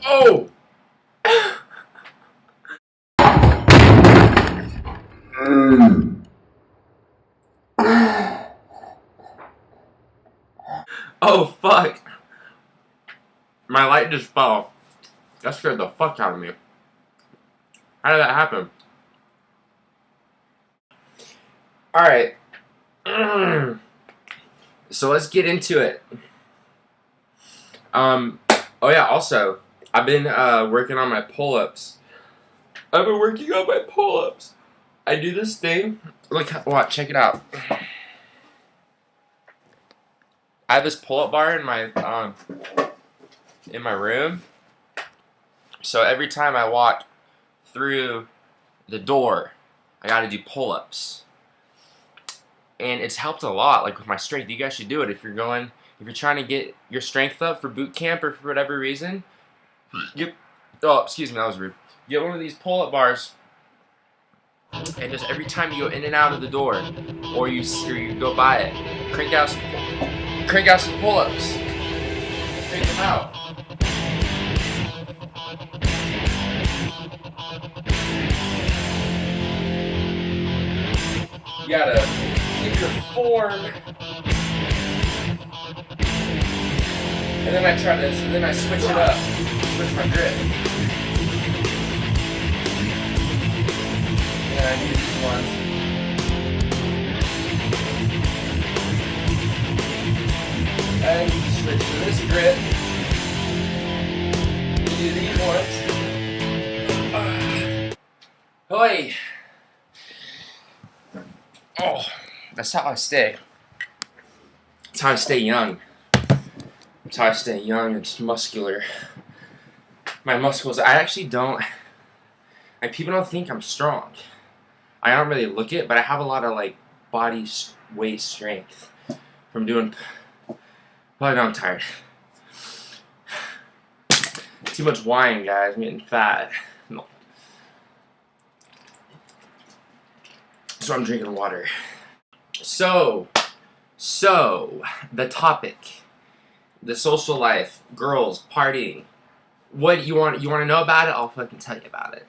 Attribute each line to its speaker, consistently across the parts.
Speaker 1: Oh! Oh, fuck. My light just fell. That scared the fuck out of me. How did that happen? Alright. So let's get into it. Oh yeah, also, I've been working on my pull-ups. I've been working on my pull-ups. I do this thing. Look, watch, check it out. I have this pull-up bar in my room. So every time I walk through the door, I gotta do pull-ups. And it's helped a lot, like with my strength. You guys should do it if you're trying to get your strength up for boot camp or for whatever reason. Oh, excuse me, that was rude. Get one of these pull-up bars, and just every time you go in and out of the door, or you go by it, crank out some pull-ups. Crank them out. You gotta keep your form. And then I switch it up. Switch my grip. And I use these ones. And you switch to this grip. You do these ones. Hoi! Oh, that's how I stay. That's how I stay young. That's how I stay young and muscular. My muscles, I actually don't, like, people don't think I'm strong. I don't really look it, but I have a lot of, like, body weight strength from doing, well, no, I'm tired. Too much wine, guys, I'm getting fat. No. So I'm drinking water. So, the topic, the social life, girls, partying. What you want to know about it? I'll fucking tell you about it.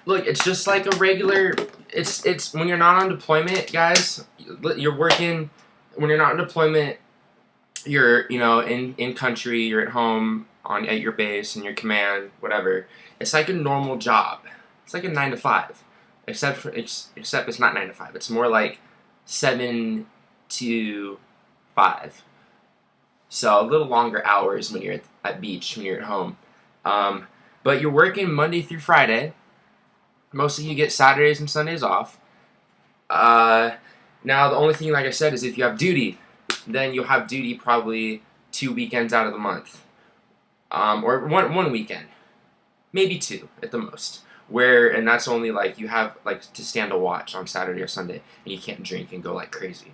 Speaker 1: Look, it's just like a regular. It's when you're not on deployment, guys. You're working. When you're not on deployment, you're in country. You're at home at your base in your command, whatever. It's like a normal job. It's like a 9 to 5, except it's not 9 to 5. It's more like 7 to 5. So a little longer hours when you're at beach, when you're at home. But you're working Monday through Friday. Mostly you get Saturdays and Sundays off. Now the only thing, like I said, is if you have duty, then you'll have duty probably 2 weekends out of the month. Or one weekend. Maybe 2 at the most. And that's only like you have like to stand a watch on Saturday or Sunday, and you can't drink and go like crazy.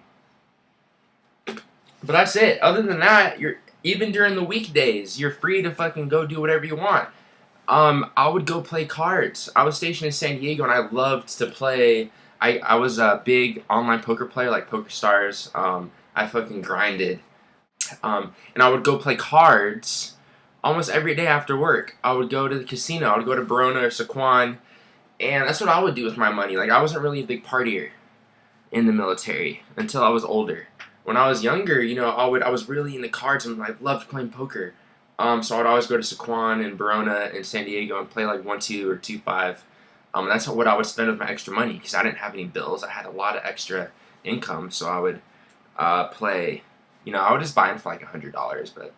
Speaker 1: But that's it. Other than that, even during the weekdays, you're free to fucking go do whatever you want. I would go play cards. I was stationed in San Diego, and I loved to play. I was a big online poker player, like PokerStars. I fucking grinded. And I would go play cards almost every day after work. I would go to the casino. I would go to Barona or Saquon, and that's what I would do with my money. Like, I wasn't really a big partier in the military until I was older. When I was younger, I was really into cards and I loved playing poker. So I'd always go to Saquon and Barona in San Diego and play like 1-2 or 2-5. That's what I would spend with my extra money because I didn't have any bills. I had a lot of extra income, so I would play. I would just buy them for like $100, but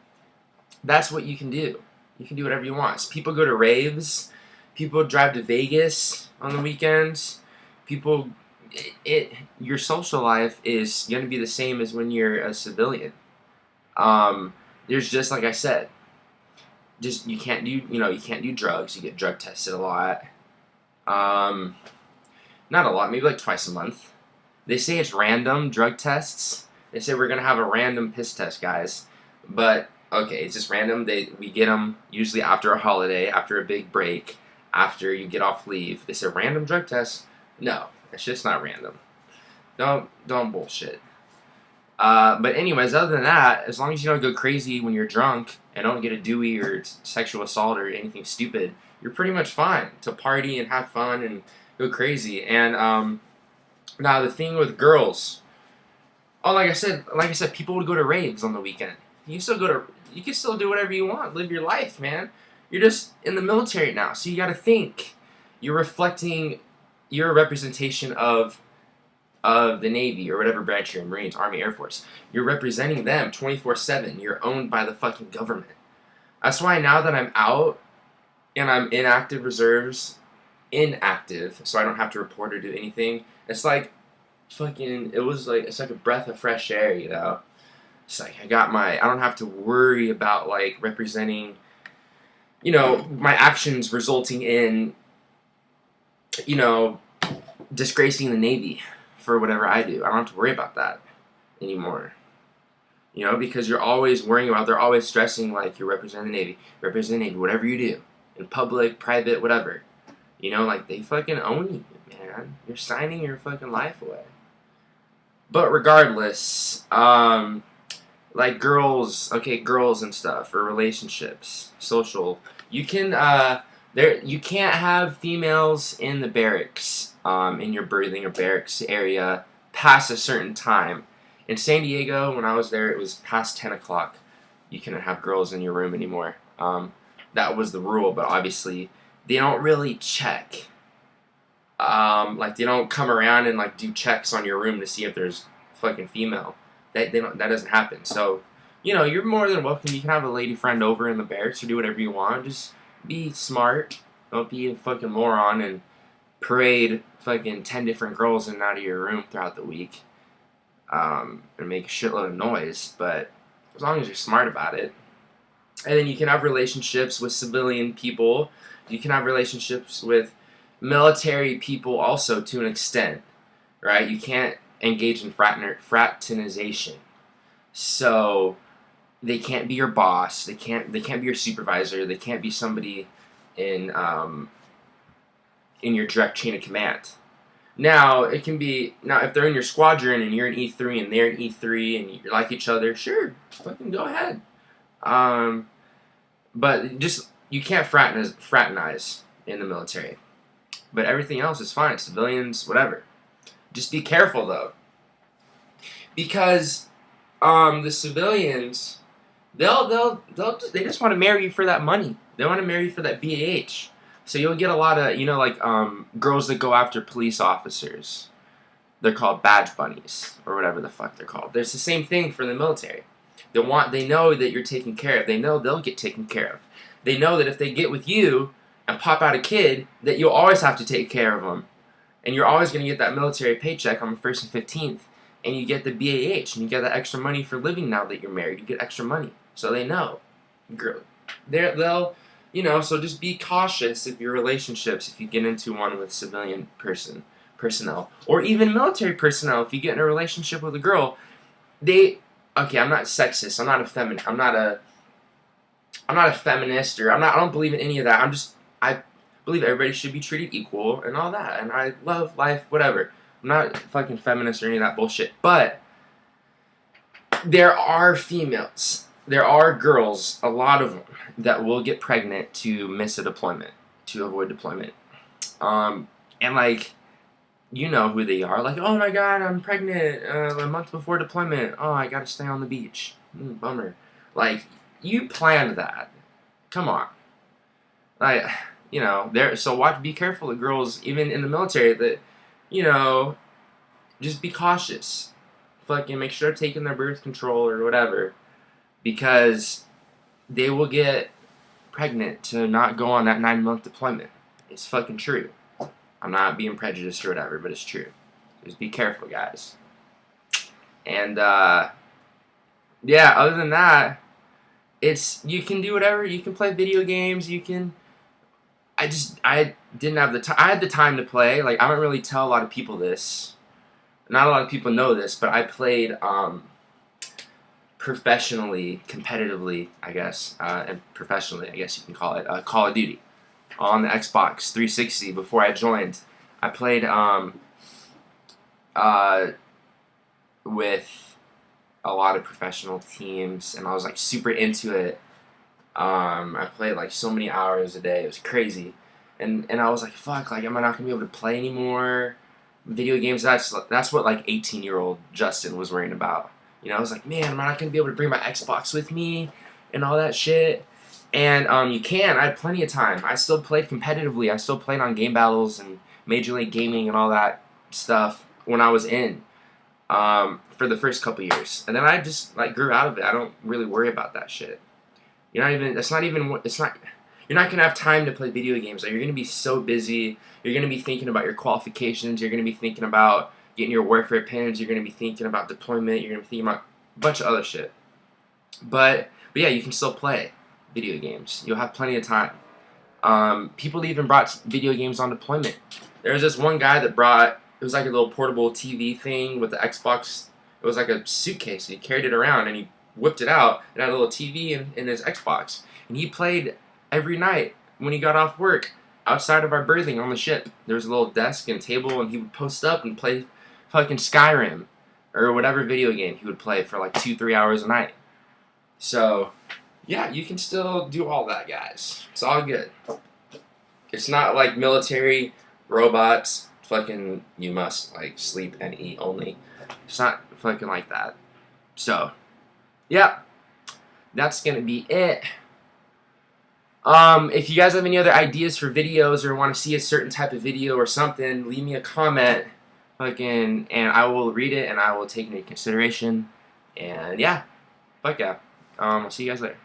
Speaker 1: that's what you can do. You can do whatever you want. So people go to raves. People drive to Vegas on the weekends. Your social life is going to be the same as when you're a civilian. There's just, like I said, you can't do drugs. You get drug tested a lot. Not a lot, maybe like twice a month. They say it's random drug tests. They say we're going to have a random piss test, guys. But, okay, it's just random. We get them usually after a holiday, after a big break, after you get off leave. They say random drug test. No, it's just not random. Don't bullshit. But anyways, other than that, as long as you don't go crazy when you're drunk and don't get a Dewey or sexual assault or anything stupid, you're pretty much fine to party and have fun and go crazy. And now the thing with girls, oh, like I said, people would go to raves on the weekend. You can still do whatever you want, live your life, man. You're just in the military now, so you got to think. You're reflecting your representation of the Navy or whatever branch you're in, Marines, Army, Air Force. You're representing them 24/7. You're owned by the fucking government. That's why now that I'm out and I'm in active reserves, inactive, so I don't have to report or do anything, it's like it's like a breath of fresh air, you know? It's like I don't have to worry about like representing, my actions resulting in, you know, disgracing the Navy for whatever I do. I don't have to worry about that anymore. Because you're always worrying about, they're always stressing like you're representing the Navy, whatever you do, in public, private, whatever. Like they fucking own you, man. You're signing your fucking life away. But regardless, like girls and stuff, or relationships, social, you can't have females in the barracks, in your berthing or barracks area past a certain time. In San Diego, when I was there, it was past 10 o'clock. You couldn't have girls in your room anymore. That was the rule, but obviously they don't really check. Like they don't come around and like do checks on your room to see if there's fucking female. That doesn't happen. So, you're more than welcome. You can have a lady friend over in the barracks or do whatever you want. Just be smart. Don't be a fucking moron and parade fucking 10 different girls in and out of your room throughout the week. And make a shitload of noise. But as long as you're smart about it. And then you can have relationships with civilian people. You can have relationships with military people also to an extent. Right? You can't engage in fraternization. So they can't be your boss. They can't be your supervisor. They can't be somebody in your direct chain of command. Now if they're in your squadron and you're in E3 and they're in E3 and you like each other, sure, fucking go ahead. But just you can't fraternize in the military. But everything else is fine. Civilians, whatever. Just be careful though, because the civilians, they just want to marry you for that money. They want to marry you for that BAH. So you'll get a lot of girls that go after police officers. They're called badge bunnies or whatever the fuck they're called. There's the same thing for the military. They know that you're taken care of. They know they'll get taken care of. They know that if they get with you and pop out a kid, that you'll always have to take care of them. And you're always going to get that military paycheck on the 1st and 15th. And you get the BAH. And you get that extra money for living now that you're married. You get extra money. So they know. They'll, so just be cautious of your relationships if you get into one with civilian personnel. Or even military personnel. If you get in a relationship with a girl, I'm not sexist. I'm not a feminist. I'm not a feminist, or I don't believe in any of that. I believe everybody should be treated equal and all that, and I love life, whatever. I'm not fucking feminist or any of that bullshit, but there are females, there are girls, a lot of them, that will get pregnant to miss a deployment, to avoid deployment. And like, you know who they are, like, oh my god, I'm pregnant a month before deployment, oh, I gotta stay on the beach, bummer. Like, you planned that, come on. Like, be careful of girls, even in the military, that, just be cautious. Fucking make sure they're taking their birth control or whatever, because they will get pregnant to not go on that 9-month deployment. It's fucking true. I'm not being prejudiced or whatever, but it's true. Just be careful, guys. And, other than that, you can do whatever. You can play video games, I didn't have the time. I had the time to play. Like, I don't really tell a lot of people this. Not a lot of people know this, but I played professionally, competitively, I guess, and professionally, I guess you can call it, Call of Duty on the Xbox 360 before I joined. I played with a lot of professional teams, and I was like super into it. I played like so many hours a day. It was crazy, and I was like, fuck, like am I not gonna be able to play anymore? Video games. That's what like 18-year-old Justin was worrying about. You know, I was like, man, am I not gonna be able to bring my Xbox with me and all that shit? And you can. I had plenty of time. I still played competitively. I still played on Game Battles and Major League Gaming and all that stuff when I was in for the first couple years, and then I just like grew out of it. I don't really worry about that shit. You're not even. It's not even. It's not. You're not gonna have time to play video games. Like, you're gonna be so busy. You're gonna be thinking about your qualifications. You're gonna be thinking about getting your warfare pins. You're gonna be thinking about deployment. You're gonna be thinking about a bunch of other shit. But yeah, you can still play video games. You'll have plenty of time. People even brought video games on deployment. There was this one guy that brought. It was like a little portable TV thing with the Xbox. It was like a suitcase. He carried it around and he whipped it out and had a little TV in his Xbox. And he played every night when he got off work outside of our berthing on the ship. There was a little desk and table, and he would post up and play fucking Skyrim or whatever video game he would play for like 2-3 hours a night. So yeah, you can still do all that, guys. It's all good. It's not like military robots. Fucking, you must like sleep and eat only. It's not fucking like that. So yeah, that's gonna be it. If you guys have any other ideas for videos or want to see a certain type of video or something, leave me a comment, fucking, and I will read it and I will take it into consideration. And yeah, fuck yeah. I'll see you guys later.